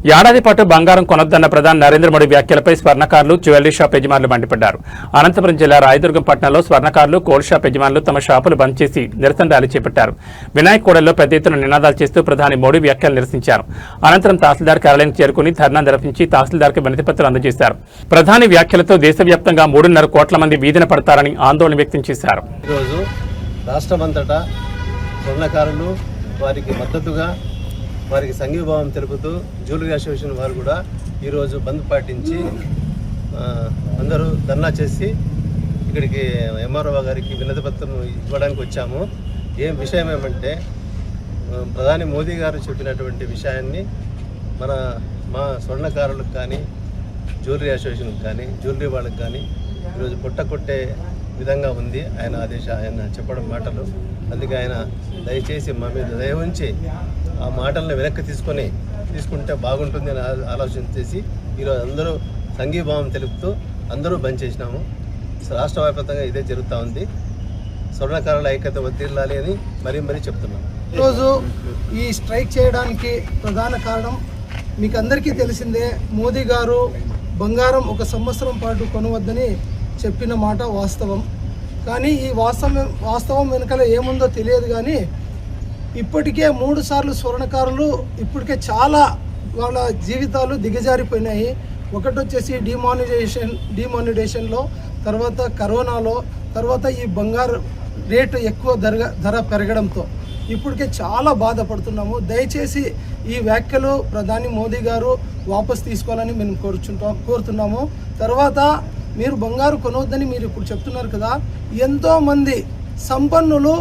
ఏడాది పాటు బంగారం కొనొద్దన్న ప్రధాని నరేంద్ర మోడీ వ్యాఖ్యలపై స్వర్ణకారులు జ్యువెలరీ షాప్ యజమానులు మండిపడ్డారు. అనంతపురం జిల్లా రాయదుర్గం పట్టణంలో స్వర్ణకారులు గోల్డ్ షాప్ యజమానులు తమ షాపులు బంద్ చేసి నిరసన ర్యాలీ చేపట్టారు. వినాయక్ కూడల్లో పెద్ద ఎత్తున నినాదాలు చేస్తూ ప్రధాని మోడీ వ్యాఖ్యలు నిరసించారు. అనంతరం తహసీల్దార్ కార్యాలయం చేరుకుని ధర్నా నిర్వహించి తహసీల్దార్కు వినతిపత్రాలు అందజేశారు. ప్రధాని వ్యాఖ్యలతో దేశవ్యాప్తంగా 3.5 కోట్ల మంది వీధిన పడతారని ఆందోళన వ్యక్తం చేశారు. ఈరోజు రాష్ట్రమంతటా స్వర్ణకారులు వారికి మద్దతుగా వారికి సంఘీభావం తెలుపుతూ జ్యువెలరీ అసోసియేషన్ వారు కూడా ఈరోజు బంద్ పాటించి అందరూ ధర్నా చేసి ఇక్కడికి ఎంఆర్ఓ గారికి వినతి పత్రం ఇవ్వడానికి వచ్చాము. విషయం ఏమంటే ప్రధాని మోదీ గారు చెప్పినటువంటి విషయాన్ని మా స్వర్ణకారులకు కానీ జ్యువెలరీ అసోసియేషన్కి కానీ జ్యువెలరీ వాళ్ళకి కానీ ఈరోజు కొట్టే విధంగా ఉంది ఆయన చెప్పడం మాటలు. అందుకే ఆయన దయచేసి మా మీద దయ ఉంచి ఆ మాటలను వెనక్కి తీసుకుంటే బాగుంటుంది అని ఆలోచన చేసి ఈరోజు అందరూ సంఘీభావం తెలుపుతూ అందరూ బంద్ చేసినాము. రాష్ట్ర వ్యాప్తంగా ఇదే జరుగుతూ ఉంది. స్వర్ణకారుల ఐక్యత వర్ధిల్లాలి అని మరీ చెప్తున్నాం. ఈరోజు ఈ స్ట్రైక్ చేయడానికి ప్రధాన కారణం మీకు అందరికీ తెలిసిందే. మోదీ గారు బంగారం 1 సంవత్సరం పాటు కొనవద్దని చెప్పిన మాట వాస్తవం. కానీ ఈ వాస్తవం వెనుకల ఏముందో తెలియదు. కానీ ఇప్పటికే 3 సార్లు స్వర్ణకారులు ఇప్పటికే చాలా వాళ్ళ జీవితాలు దిగజారిపోయినాయి. ఒకటి వచ్చేసి డిమానిటైజేషన్లో, తర్వాత కరోనాలో, తర్వాత ఈ బంగారు రేటు ఎక్కువ ధర పెరగడంతో ఇప్పటికే చాలా బాధపడుతున్నాము. దయచేసి ఈ వ్యాఖ్యలు ప్రధాని మోదీ గారు వాపస్ తీసుకోవాలని మేము కోరుతున్నాము. తర్వాత మీరు బంగారు కొనవద్దని మీరు ఇప్పుడు చెప్తున్నారు కదా, ఎంతోమంది సంపన్నులు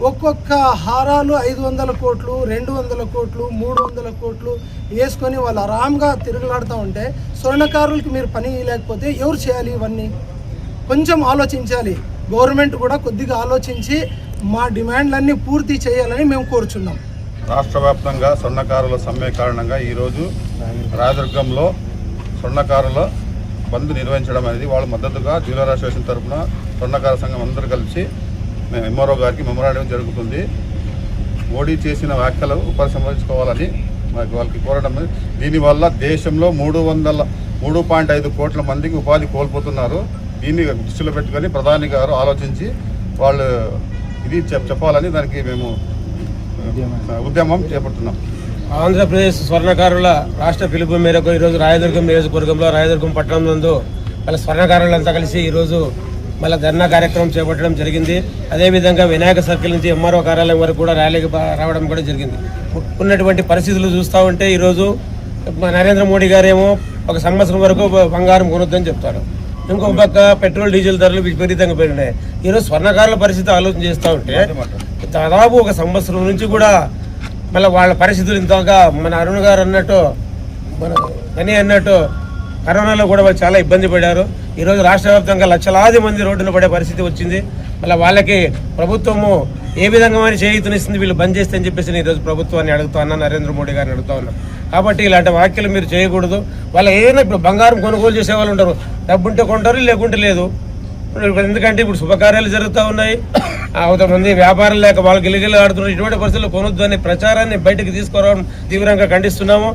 ఒక్కొక్క హారాలు 500 కోట్లు, 200 కోట్లు, 300 కోట్లు వేసుకొని వాళ్ళు ఆరాంగా తిరుగులాడుతూ ఉంటే స్వర్ణకారులకి మీరు పని లేకపోతే ఎవరు చేయాలి? ఇవన్నీ కొంచెం ఆలోచించాలి. గవర్నమెంట్ కూడా కొద్దిగా ఆలోచించి మా డిమాండ్లన్నీ పూర్తి చేయాలని మేము కోరుచున్నాం. రాష్ట్ర వ్యాప్తంగా స్వర్ణకారుల సమ్మె కారణంగా ఈరోజు రాయదుర్గంలో స్వర్ణకారుల బంద్ నిర్వహించడం అనేది వాళ్ళ మద్దతుగా జ్యువెలరీ అసోసియేషన్ తరఫున స్వర్ణకార సంఘం అందరూ కలిసి ఎంఆర్ఓ గారికి మెమోరాండం జరుగుతుంది. మోడీ చేసిన వ్యాఖ్యలు ఉపసంహరించుకోవాలని వాళ్ళకి కోరడం. దీనివల్ల దేశంలో 3.5 కోట్ల మందికి ఉపాధి కోల్పోతున్నారు. దీన్ని దృష్టిలో పెట్టుకొని ప్రధాని గారు ఆలోచించి వాళ్ళు ఇది చెప్పాలని దానికి మేము ఉద్యమం చేపడుతున్నాం. ఆంధ్రప్రదేశ్ స్వర్ణకారుల రాష్ట్ర పిలుపు మేరకు ఈరోజు రాయదుర్గం నియోజకవర్గంలో రాయదుర్గం పట్టణం నందు వాళ్ళ స్వర్ణకారులంతా కలిసి ఈరోజు మళ్ళీ ధర్నా కార్యక్రమం చేపట్టడం జరిగింది. అదేవిధంగా వినాయక సర్కిల్ నుంచి ఎంఆర్ఓ కార్యాలయం వరకు కూడా ర్యాలీకి రావడం కూడా జరిగింది. ఉన్నటువంటి పరిస్థితులు చూస్తూ ఉంటే ఈరోజు నరేంద్ర మోడీ గారేమో 1 సంవత్సరం వరకు బంగారం కొనొద్దని చెప్తాడు. ఇంకొక పక్క పెట్రోల్ డీజిల్ ధరలు విపరీతంగా పెరిగినాయి. ఈరోజు స్వర్ణకారుల పరిస్థితి ఆలోచన చేస్తూ ఉంటే దాదాపు 1 సంవత్సరం నుంచి కూడా మళ్ళీ వాళ్ళ పరిస్థితులు ఇంతగా మన అరుణ్ గారు అన్నట్టు మన గని అన్నట్టు కరోనాలో కూడా వాళ్ళు చాలా ఇబ్బంది పడ్డారు. ఈరోజు రాష్ట్ర వ్యాప్తంగా లక్షలాది మంది రోడ్డున పడే పరిస్థితి వచ్చింది. మళ్ళీ వాళ్ళకి ప్రభుత్వము ఏ విధంగా మరి చేయూతనిస్తుంది వీళ్ళు బంద్ చేస్తే అని చెప్పేసి నేను ఈరోజు ప్రభుత్వాన్ని అడుగుతా ఉన్నాను, నరేంద్ర మోడీ గారిని అడుగుతా ఉన్నాను. కాబట్టి ఇలాంటి వ్యాఖ్యలు మీరు చేయకూడదు. వాళ్ళు ఏదైనా ఇప్పుడు బంగారం కొనుగోలు చేసే వాళ్ళు ఉంటారు, డబ్బుంటే కొంటారు, లేకుంటే లేదు. ఎందుకంటే ఇప్పుడు శుభకార్యాలు జరుగుతూ ఉన్నాయి, కొంతమంది వ్యాపారం లేక వాళ్ళు గిలిగిలి ఆడుతున్నారు. ఇటువంటి పరిస్థితుల్లో కొనొద్దు అనే ప్రచారాన్ని బయటకు తీసుకురావడం తీవ్రంగా ఖండిస్తున్నాము.